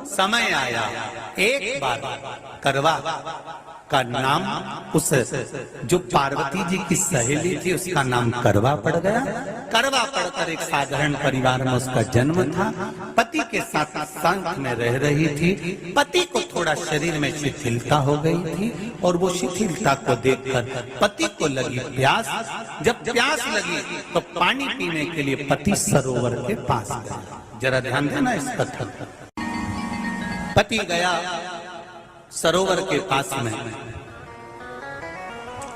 समय आया, एक बार करवा का नाम उस जो पार्वती जी की सहेली थी उसका नाम करवा पड़ गया। करवा पड़कर एक साधारण परिवार में उसका जन्म था। पति के साथ संग में रह रही थी। पति को थोड़ा शरीर में शिथिलता हो गई थी और वो शिथिलता को देखकर पति को लगी प्यास। जब प्यास लगी तो पानी पीने के लिए पति सरोवर के पास गया। जरा ध्यान देना इस कथन। पति गया सरोवर के पास में।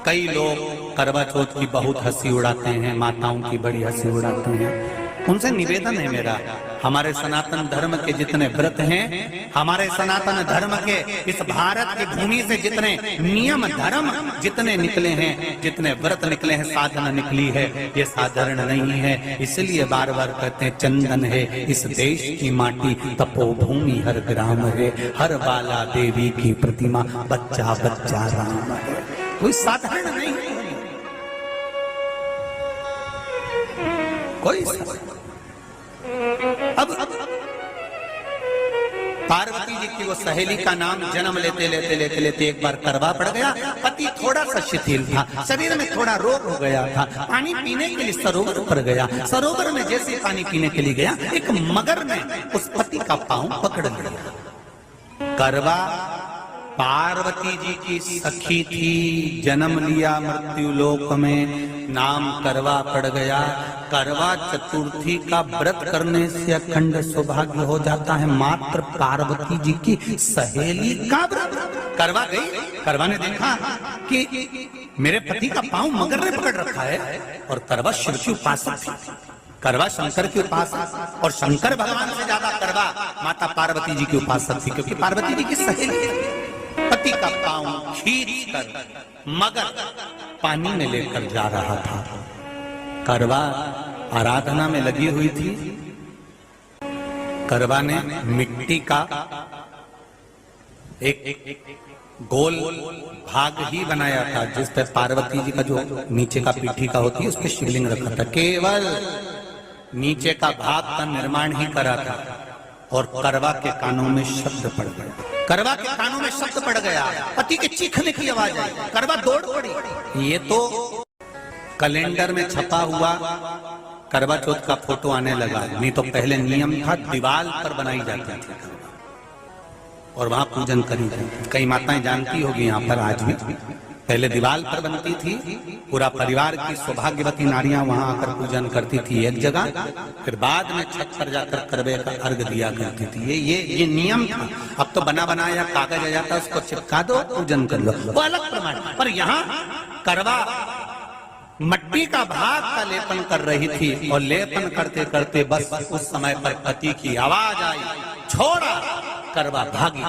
कई लोग करवा चौथ की बहुत हंसी उड़ाते हैं, माताओं की बड़ी हंसी उड़ाते हैं। उनसे निवेदन है मेरा, हमारे सनातन धर्म के जितने व्रत हैं, हमारे सनातन धर्म के इस भारत की भूमि से जितने नियम धर्म जितने निकले हैं, जितने व्रत निकले हैं, साधना निकली है, ये साधारण नहीं है। इसलिए बार बार कहते हैं चंदन है इस देश की माटी, तपोभूमि हर ग्राम है, हर बाला देवी की प्रतिमा, बच्चा बच्चा राम है। कोई साधारण नहीं है, कोई अब पार्वती जी की वो सहेली का नाम जन्म लेते लेते लेते लेते एक बार करवा पड़ गया। पति थोड़ा सा शिथिल था, शरीर में थोड़ा रोग हो गया था। पानी पीने के लिए सरोवर पर गया। सरोवर में जैसे पानी पीने के लिए गया, एक मगर ने उस पति का पांव पकड़ लिया। करवा पार्वती जी की सखी थी, जन्म लिया मृत्यु लोक में, नाम करवा पड़ गया। करवा चतुर्थी का व्रत करने से अखंड सौभाग्य हो जाता है। मात्र पार्वती जी की सहेली का व्रत। करवा गई, करवा ने देखा कि मेरे पति का पांव मगर ने पकड़ रखा है, और करवा शिव की उपासक थी। करवा शंकर की उपासक, और शंकर भगवान से ज्यादा करवा माता पार्वती जी की उपासक थी, क्योंकि पार्वती जी की सहेली थी। पति का पांव खींच कर मगर पानी में लेकर जा रहा था। करवा आराधना में लगी हुई थी। करवा ने मिट्टी का एक गोल भाग ही बनाया था, जिस पर पार्वती जी का जो नीचे का पीठी का होती है उस पर शिवलिंग रखा था। केवल नीचे का भाग का निर्माण ही करा था, और करवा के कानों में शब्द पड़ गया। करवा के कानों में शब्द पड़ गया, पति के चीखने की आवाज आई। करवा दौड़ पड़ी। ये तो कैलेंडर में छपा हुआ करवा चौथ का फोटो आने लगा, नहीं तो पहले नियम था दीवार पर बनाई जाती थी और वहां पूजन करी जाती। कई माताएं जानती होगी यहाँ पर आज भी, पहले दीवार पर बनती थी, पूरा परिवार की सौभाग्यवती नारियां वहां आकर पूजन करती थी एक जगह, फिर बाद में छत पर जाकर करवे का अर्घ दिया करती थी। ये नियम था। अब तो बना बनाया कागज आ जाता, उसको चिपका दो, पूजन कर लो, वो अलग प्रमाण। पर यहाँ करवा मट्टी का भाग का लेपन कर रही थी, और लेपन करते करते बस उस समय पर पति की आवाज आई, छोड़ा। करवा भागी,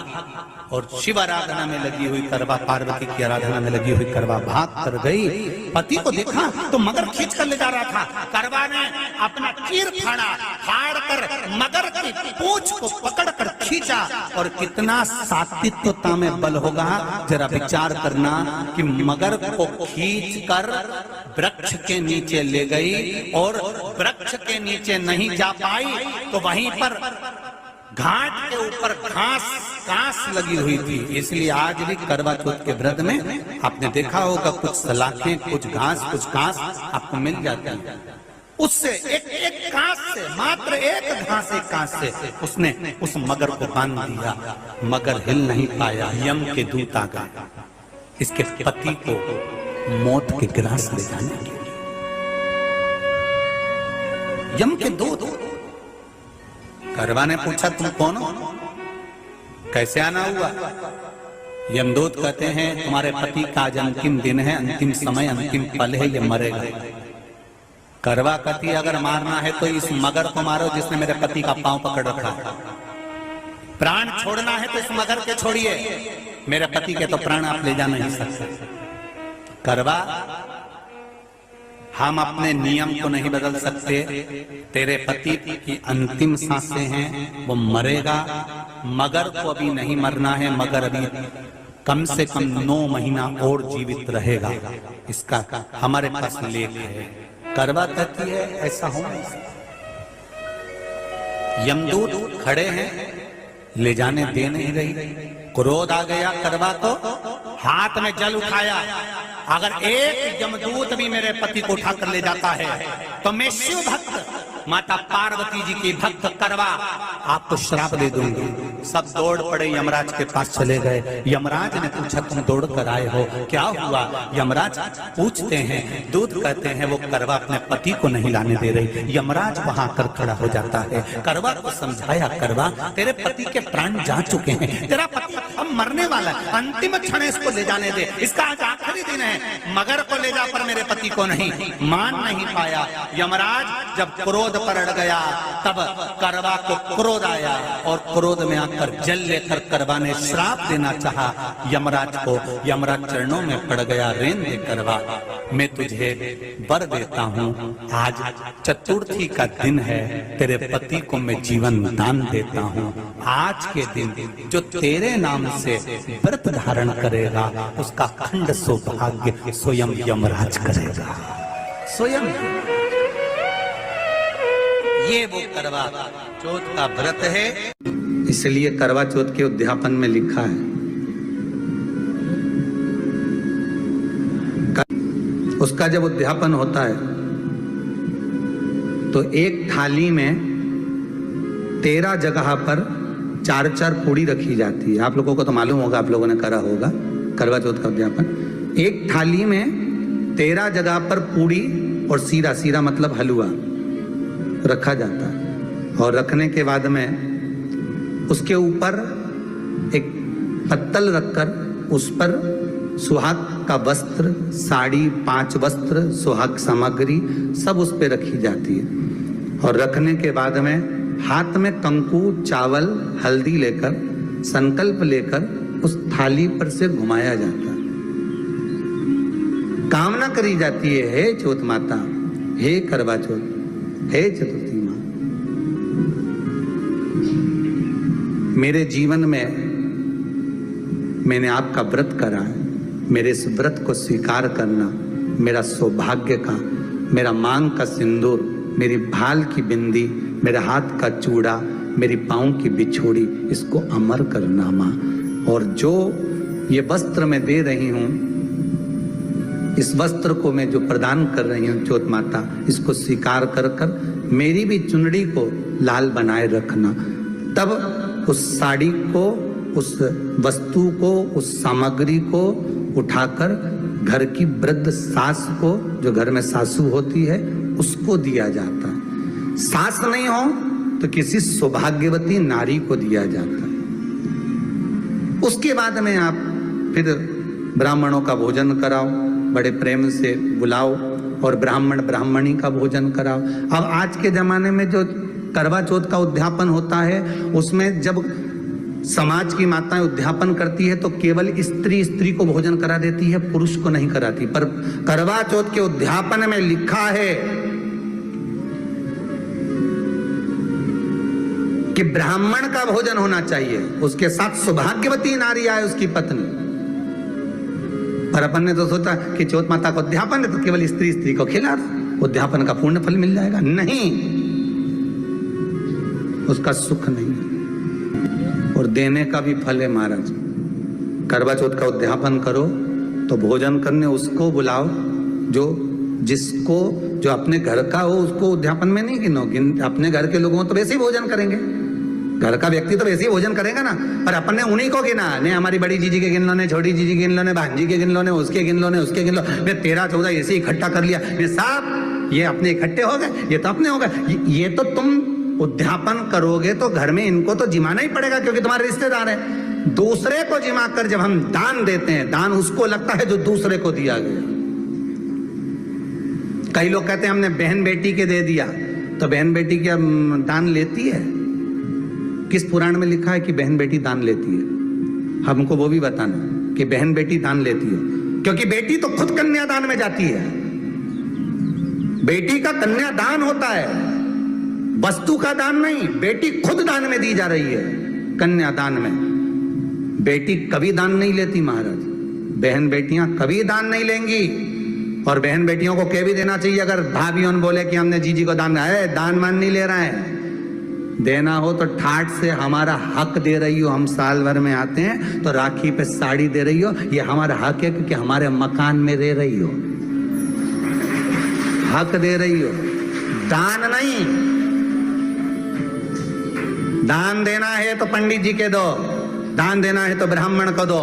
और शिव आराधना में लगी हुई करवा, पार्वती की आराधना में लगी हुई करवा भाग कर गई। पति को देखा तो मगर खींच कर ले जा रहा था। करवा ने अपना चीर फाड़ कर मगर की पूंछ को पकड़कर खींचा, और कितना सात्विकता में बल होगा जरा विचार करना कि मगर को खींच कर वृक्ष के नीचे ले गई, और वृक्ष के नीचे नहीं जा पाई तो वहीं पर घाट के ऊपर घास लगी हुई थी। इसलिए आज भी करवा चौथ के व्रत में आपने देखा होगा कुछ सलाखें, कुछ घास आपको मिल जाती है। उससे एक घास से, मात्र एक घास, एक घास से उसने उस मगर को बांध दिया। मगर हिल नहीं पाया। यम के दूत आ गए इसके पति को मौत के ग्रास ले जाने के लिए। यम के दूत। करवा ने पूछा तुम कौन हो, कैसे आना हुआ? यमदूत कहते हैं तुम्हारे पति का आज अंतिम दिन है, अंतिम समय, अंतिम पल है, ये मरेगा। करवा कहती अगर मारना है तो इस मगर को मारो जिसने मेरे पति का पांव पकड़ रखा है। प्राण छोड़ना है तो इस मगर के छोड़िए, मेरे पति के तो प्राण आप ले जा नहीं सकते। करवा हम अपने नियम को नहीं बदल सकते। तेरे पति की अंतिम सांसें हैं, वो मरेगा। मगर को अभी नहीं मरना है, मगर अभी कम से कम 9 महीना और जीवित रहेगा। इसका हमारे पास लेख है। करवा कहती है ऐसा हो नहीं सकता। यमदूत खड़े हैं, ले जाने दे नहीं रही। क्रोध आ गया करवा को, हाथ में जल उठाया, अगर एक यमदूत भी मेरे पति को उठाकर ले जाता है तो मैं शिव भक्त माता पार्वती जी की भक्त करवा आपको श्राप दे दूंगी। सब दौड़ पड़े यमराज के पास चले गए। यमराज ने पूछा तुम दौड़ कर आए हो, क्या हुआ? यमराज पूछते हैं, दूत कहते हैं वो करवा अपने पति को नहीं लाने दे रही। यमराज वहां कर खड़ा हो जाता है, करवा को समझाया, करवा तेरे पति के प्राण जा चुके हैं, तेरा पति अब मरने वाला है, अंतिम क्षण इसको ले जाने दे, इसका आज आखिरी दिन है, मगर को ले जा पर मेरे पति को नहीं। मान नहीं पाया यमराज। जब क्रोध पर अड़ गया तब करवा को क्रोध आया और क्रोध में आकर जल लेकर करवा ने श्राप देना चाहा यमराज को। यमराज चरणों में पड़ गया, रेन दे करवा, मैं तुझे वर देता हूँ, आज चतुर्थी का दिन है, तेरे पति को मैं जीवन दान देता हूँ। आज के दिन जो तेरे नाम से व्रत धारण करेगा उसका खंड सौभाग्य स्वयं यमराज करेगा, स्वयं। ये वो करवा चौथ का व्रत है, इसलिए करवा चौथ के उद्यापन में लिखा है, उसका जब उद्यापन होता है तो एक थाली में 13 जगह पर 4-4 पूड़ी रखी जाती है। आप लोगों को तो मालूम होगा, आप लोगों ने करा होगा करवा चौथ का उद्यापन। एक थाली में 13 जगह पर पूड़ी और सीरा, सीरा मतलब हलवा रखा जाता है। और रखने के बाद में उसके ऊपर एक पत्तल रखकर उस पर सुहाग का वस्त्र, साड़ी, 5 वस्त्र, सुहाग सामग्री सब उस पर रखी जाती है। और रखने के बाद में हाथ में कंकु, चावल, हल्दी लेकर, संकल्प लेकर उस थाली पर से घुमाया जाता है। कामना करी जाती है, हे चौथ माता, हे करवा चौथ, हे चतुर्थी मां, मेरे जीवन में मैंने आपका व्रत करा है, मेरे इस व्रत को स्वीकार करना, मेरा सौभाग्य का, मेरा मांग का सिंदूर, मेरी भाल की बिंदी, मेरे हाथ का चूड़ा, मेरी पाँव की बिछोड़ी, इसको अमर करना मां। और जो ये वस्त्र मैं दे रही हूं, इस वस्त्र को मैं जो प्रदान कर रही हूँ चौथ माता, इसको स्वीकार कर कर मेरी भी चुनड़ी को लाल बनाए रखना। तब उस साड़ी को, उस वस्तु को, उस सामग्री को उठाकर घर की वृद्ध सास को, जो घर में सासू होती है, उसको दिया जाता है। सास नहीं हो तो किसी सौभाग्यवती नारी को दिया जाता है। उसके बाद में आप फिर ब्राह्मणों का भोजन कराओ, बड़े प्रेम से बुलाओ और ब्राह्मण ब्राह्मणी का भोजन कराओ। अब आज के जमाने में जो करवा चौथ का उद्यापन होता है, उसमें जब समाज की माताएं उद्यापन करती है तो केवल स्त्री स्त्री को भोजन करा देती है, पुरुष को नहीं कराती। पर करवा चौथ के उद्यापन में लिखा है कि ब्राह्मण का भोजन होना चाहिए, उसके साथ सौभाग्यवती नारी आए, उसकी पत्नी। पर अपन ने तो सोचा कि चौथ माता का उद्यापन है तो केवल स्त्री स्त्री को खिला दो, उद्यापन का पूर्ण फल मिल जाएगा। नहीं, उसका सुख नहीं और देने का भी फल है महाराज। करवा चौथ का उद्यापन करो तो भोजन करने उसको बुलाओ जो अपने घर का हो, उसको उद्यापन में नहीं गिनो। अपने घर के लोगों तो वैसे ही भोजन करेंगे, घर का व्यक्ति तो वैसे ही भोजन करेगा ना, पर अपन ने उन्हीं को गिना। ने हमारी बड़ी जीजी के गिन लो, ने छोटी जीजी गिन लो, ने भांजी के गिन लो, ने उसके गिन लो, ने उसके गिन लो, ने 13-14 ऐसे इकट्ठा कर लिया, ने साहब ये अपने इकट्ठे हो गए, ये तो अपने हो गए। ये तो तुम उद्यापन करोगे तो घर में इनको तो जिमाना ही पड़ेगा क्योंकि तुम्हारे रिश्तेदार है। दूसरे को जिमा कर जब हम दान देते हैं, दान उसको लगता है जो दूसरे को दिया गया। कई लोग कहते हैं हमने बहन बेटी के दे दिया, तो बहन बेटी क्या दान लेती है? किस पुराण में लिखा है कि बहन बेटी दान लेती है? हमको वो भी बताना कि बहन बेटी दान लेती है, क्योंकि बेटी तो खुद कन्यादान में जाती है। बेटी का कन्यादान होता है, वस्तु का दान नहीं। बेटी खुद दान में दी जा रही है, कन्यादान में। बेटी कभी दान नहीं लेती महाराज, बहन बेटियां कभी दान नहीं लेंगी। और बहन बेटियों को कह भी देना चाहिए, अगर भाभी बोले कि हमने जीजी को दान मान नहीं ले रहा है, देना हो तो ठाट से हमारा हक दे रही हो। हम साल भर में आते हैं तो राखी पे साड़ी दे रही हो, ये हमारा हक है क्योंकि हमारे मकान में रह रही हो, हक दे रही हो। दान नहीं, दान देना है तो पंडित जी के दो, दान देना है तो ब्राह्मण को दो,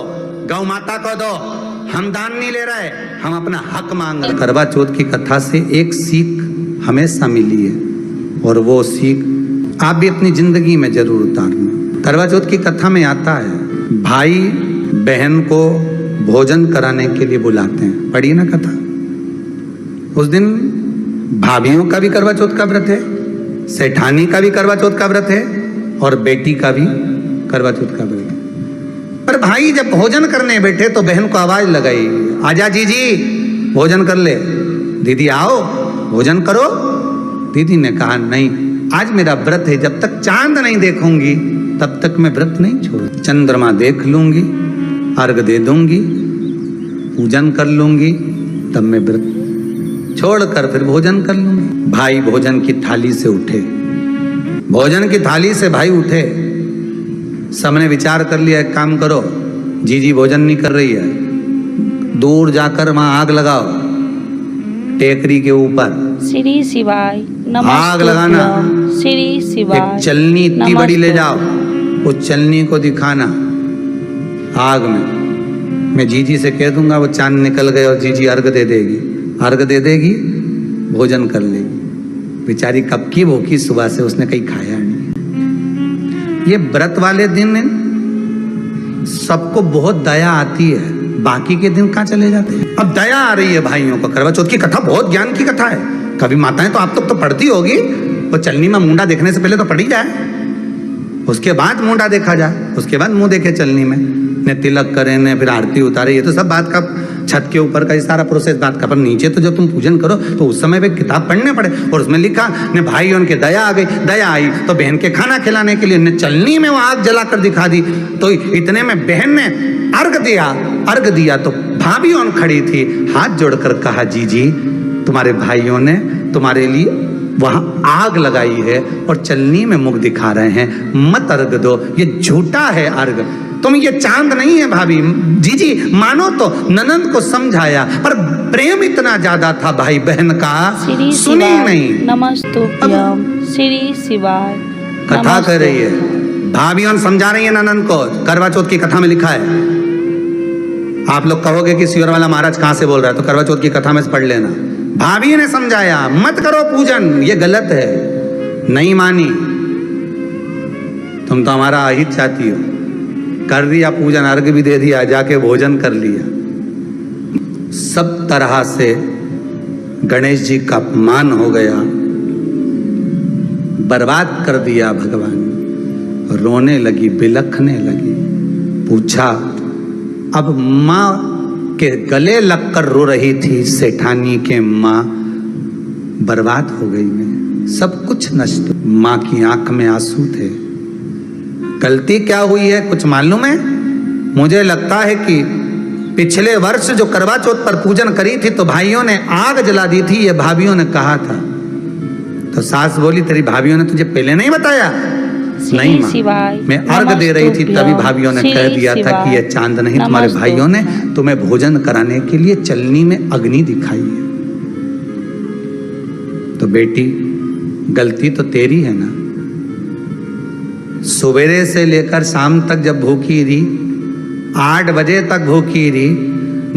गौ माता को दो। हम दान नहीं ले रहे, हम अपना हक मांग रहे। करवा चौथ की कथा से एक सीख हमेशा मिली है और वो सीख आप भी अपनी जिंदगी में जरूर उतारना। करवा चौथ की कथा में आता है, भाई बहन को भोजन कराने के लिए बुलाते हैं। पढ़िए ना कथा। उस दिन भाभीियों का भी करवा चौथ का व्रत है, सेठानी का भी करवा चौथ का व्रत है और बेटी का भी करवा चौथ का व्रत है। पर भाई जब भोजन करने बैठे तो बहन को आवाज लगाई, आजा जीजी भोजन कर ले। दीदी आओ भोजन करो। दीदी ने कहा नहीं, आज मेरा व्रत है, जब तक चांद नहीं देखूंगी तब तक मैं व्रत नहीं छोड़। चंद्रमा देख लूंगी, अर्घ दे दूंगी, पूजन कर लूंगी, तब मैं व्रत छोड़कर फिर भोजन कर लूंगी। भाई भोजन की थाली से उठे, भोजन की थाली से भाई उठे। सबने विचार कर लिया, एक काम करो, जीजी भोजन नहीं कर रही है, दूर जाकर वहां आग लगाओ, टेकरी के ऊपर श्री शिवाय आग लगाना। श्री शिवाय एक चलनी इतनी बड़ी ले जाओ, उस चलनी को दिखाना आग में। मैं जीजी से कह दूंगा, वो चांद निकल गए और जीजी अर्घ दे देगी, अर्घ दे देगी, भोजन कर लेगी। बेचारी कब की भूखी, सुबह से उसने कहीं खाया नहीं। ये व्रत वाले दिन सबको बहुत दया आती है, बाकी के दिन कहाँ चले जाते हैं। अब दया आ रही है भाइयों को। करवा चौथ की कथा बहुत ज्ञान की कथा है। कभी माताएं तो आप तो पढ़ती होगी, वो चलनी में मुंडा देखने से पहले तो पढ़ी जाए, उसके बाद मुंडा देखा जाए, उसके बाद मुंह देखे चलनी में, ने तिलक करे, ने फिर आरती उतारे। ये तो सब बात का छत के ऊपर का ये सारा प्रोसेस बात का। पर नीचे तो जब तुम पूजन करो तो उस समय पे किताब पढ़ने पड़े, और उसमें लिखा ने भाई उनके दया आ गई, दया आई तो बहन के खाना खिलाने के लिए ने चलनी में वो आग जलाकर दिखा दी। तो इतने में बहन ने अर्घ दिया, अर्घ दिया तो भाभी उन खड़ी थी, हाथ जोड़कर कहा, जीजी तुम्हारे भाइयों ने तुम्हारे लिए वहां आग लगाई है और चलनी में मुख दिखा रहे हैं, मत अर्घ दो, ये झूठा है अर्घ, तुम ये चांद नहीं है भाभी। जीजी मानो तो ननंद को समझाया, पर प्रेम इतना ज्यादा था भाई बहन का, सुनी नहीं। नमस्तुभ्यं श्री शिवाय। कथा कर रही है, भाभी समझा रही है ननंद को। करवा चौथ की कथा में लिखा है। आप लोग कहोगे कि सियोर वाला महाराज कहां से बोल रहा है, तो करवा चौथ की कथा में से पढ़ लेना। भाभी ने समझाया, मत करो पूजन, ये गलत है। नहीं मानी, तुम तो हमारा अहित चाहती हो। कर दिया पूजन, अर्घ भी दे दिया, जाके भोजन कर लिया। सब तरह से गणेश जी का अपमान हो गया, बर्बाद कर दिया भगवान। रोने लगी, बिलखने लगी। पूछा, अब माँ के गले लगकर रो रही थी सेठानी के माँ, बर्बाद हो गई मैं, सब कुछ नष्ट। माँ की आंख में आंसू थे। गलती क्या हुई है कुछ मालूम है? मुझे लगता है कि पिछले वर्ष जो करवा चौथ पर पूजन करी थी तो भाइयों ने आग जला दी थी, ये भाभियों ने कहा था। तो सास बोली, तेरी भाभियों ने तुझे पहले नहीं बताया? नहीं मां, मैं अर्घ दे रही थी तभी भाभियों ने कह दिया था कि यह चांद नहीं, तुम्हारे भाइयों ने तुम्हें भोजन कराने के लिए चलनी में अग्नि दिखाई है। तो बेटी गलती तो तेरी है ना। सवेरे से लेकर शाम तक जब भूखी रही, 8 बजे तक भूखी रही,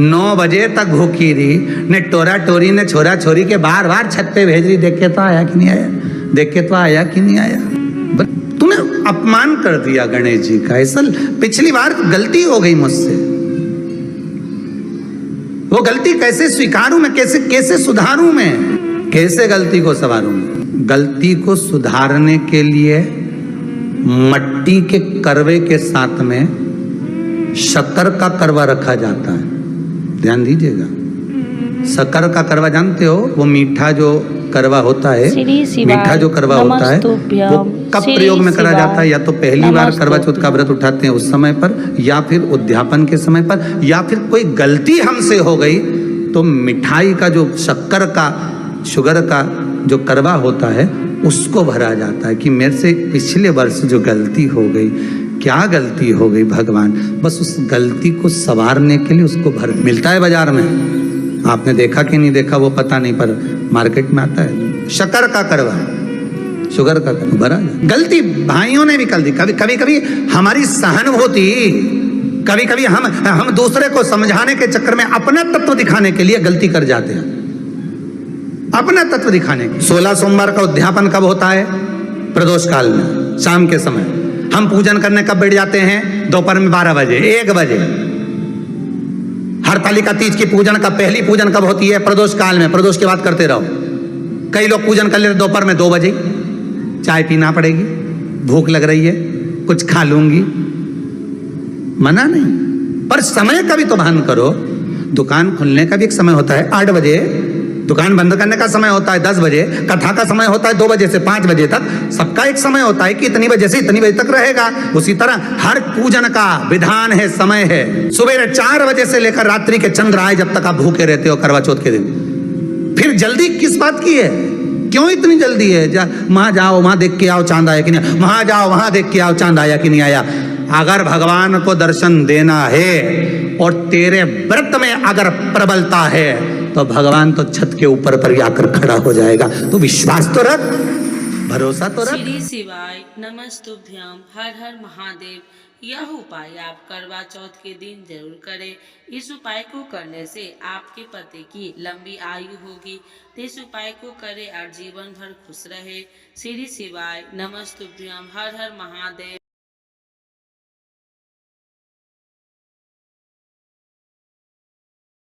9 बजे तक भूखी रही, ने टोरा टोरी ने छोरा छोरी के बार बार छत पे भेज रही, देख के तो आया कि नहीं आया, देख के तो आया कि नहीं आया। तूने अपमान कर दिया गणेश जी का। ऐसा पिछली बार गलती हो गई मुझसे, वो गलती कैसे स्वीकारूं मैं, कैसे कैसे सुधारूं मैं, कैसे गलती को संवारूं। गलती को सुधारने के लिए मट्टी के करवे के साथ में शक्कर का करवा रखा जाता है। ध्यान दीजिएगा, शक्कर का करवा जानते हो, वो मीठा जो करवा होता है, मीठा जो करवा होता है, वो कब प्रयोग में करा जाता है? या तो पहली बार करवा चौथ का व्रत उठाते हैं उस समय पर, या फिर उद्यापन के समय पर, या फिर कोई गलती हमसे हो गई तो मिठाई का जो शक्कर का, शुगर का जो करवा होता है उसको भरा जाता है कि मेरे से पिछले वर्ष जो गलती हो गई, क्या गलती हो गई भगवान, बस उस गलती को संवारने के लिए उसको भर मिलता है बाजार में। आपने देखा कि नहीं देखा वो पता नहीं, पर मार्केट में आता है शक्कर का करवा, शुगर का करवा भरा। गलती भाइयों ने भी कर दी। कभी कभी हमारी सहानुभूति, कभी कभी हम दूसरे को समझाने के चक्कर में अपना तत्व दिखाने के लिए गलती कर जाते हैं। अपना तत्व दिखाने के 16 सोमवार का उद्यापन कब होता है? प्रदोष काल में, शाम के समय। हम पूजन करने कब बैठ जाते हैं? दोपहर में 12 बजे, 1 बजे। हरतालिका तीज की पूजन का पहली पूजन कब होती है? प्रदोष काल में। प्रदोष के बाद करते रहो। कई लोग पूजन कर लेते दोपहर में 2 बजे। चाय पीना पड़ेगी, भूख लग रही है, कुछ खा लूंगी, मना नहीं, पर समय का भी तो भान करो। दुकान खुलने का भी एक समय होता है 8 बजे, दुकान बंद करने का समय होता है 10 बजे, कथा का समय होता है 2 बजे से 5 बजे तक। सबका एक समय होता है कि इतनी बजे से इतनी बजे तक रहेगा। उसी तरह हर पूजन का विधान है, समय है। सुबह 4 बजे से लेकर रात्रि के चंद्र आए जब तक आप भूखे रहते हो करवा चौथ के दिन। फिर जल्दी किस बात की है? क्यों इतनी जल्दी है? वहां जाओ, वहां देख के आओ चांद आया कि नहीं, वहां जाओ, वहां देख के आओ चांद आया कि नहीं आया। अगर भगवान को दर्शन देना है और तेरे व्रत में अगर प्रबलता है तो भगवान तो छत के ऊपर पर आकर खड़ा हो जाएगा। तो विश्वास तो रख, भरोसा तो रख। श्री शिवाय नमस्तुभ्यम। हर हर महादेव। यह उपाय आप करवा चौथ के दिन जरूर करें। इस उपाय को करने से आपके पति की लंबी आयु होगी। तो इस उपाय को करें और जीवन भर खुश रहे। श्री शिवाय नमस्तुभ्यम। हर हर महादेव।